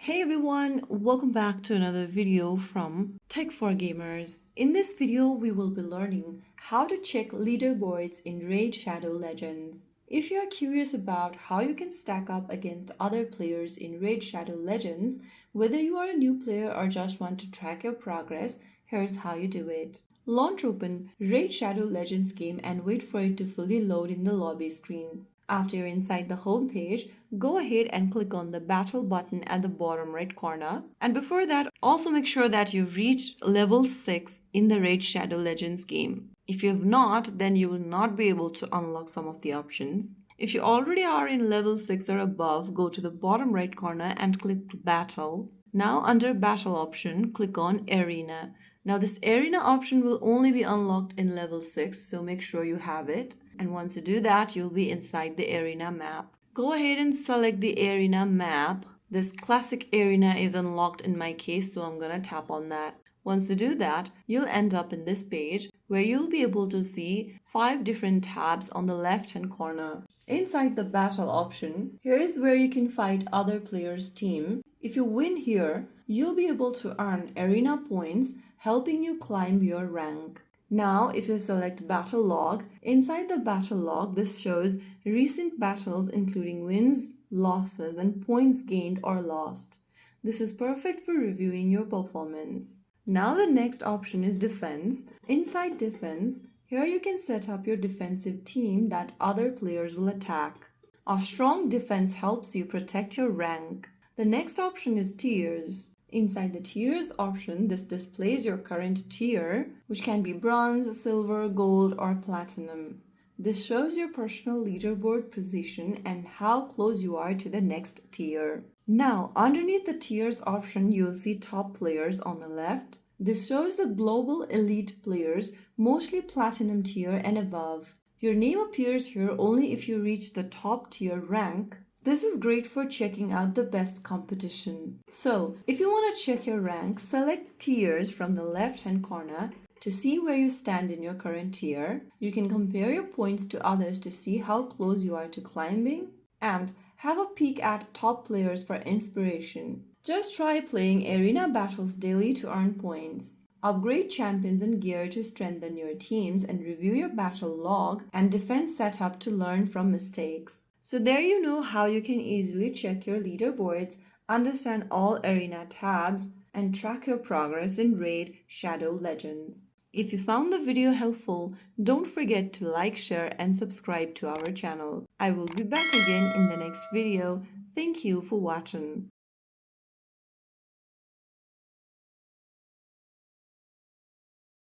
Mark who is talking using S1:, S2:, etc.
S1: Hey everyone, welcome back to another video from Tech for Gamers. In this video, we will be learning how to check leaderboards in Raid Shadow Legends. If you are curious about how you can stack up against other players in Raid Shadow Legends, whether you are a new player or just want to track your progress, here's how you do it. Launch open Raid Shadow Legends game and wait for it to fully load in the lobby screen. After you're inside the home page, go ahead and click on the battle button at the bottom right corner. And before that, also make sure that you've reached level 6 in the Raid Shadow Legends game. If you have not, then you will not be able to unlock some of the options. If you already are in level 6 or above, go to the bottom right corner and click Battle. Now under Battle option, click on Arena. Now this arena option will only be unlocked in level 6, so make sure you have it. And once you do that, you'll be inside the arena map. Go ahead and select the arena map. This classic arena is unlocked in my case, so I'm gonna tap on that. Once you do that, you'll end up in this page where you'll be able to see 5 different tabs on the left hand corner. Inside the battle option, here is where you can fight other players' team. If you win here, you'll be able to earn arena points, helping you climb your rank. Now, if you select Battle Log, inside the Battle Log, this shows recent battles including wins, losses, and points gained or lost. This is perfect for reviewing your performance. Now the next option is Defense. Inside Defense, here you can set up your defensive team that other players will attack. A strong defense helps you protect your rank. The next option is Tiers. Inside the tiers option, this displays your current tier, which can be bronze, silver, gold, or platinum. This shows your personal leaderboard position and how close you are to the next tier. Now, underneath the tiers option, you'll see top players on the left. This shows the global elite players, mostly platinum tier and above. Your name appears here only if you reach the top tier rank. This is great for checking out the best competition. So, if you want to check your rank, select tiers from the left-hand corner to see where you stand in your current tier. You can compare your points to others to see how close you are to climbing, and have a peek at top players for inspiration. Just try playing arena battles daily to earn points. Upgrade champions and gear to strengthen your teams, and review your battle log and defense setup to learn from mistakes. So there you know how you can easily check your leaderboards, understand all arena tabs, and track your progress in Raid Shadow Legends. If you found the video helpful, don't forget to like, share, and subscribe to our channel. I will be back again in the next video. Thank you for watching.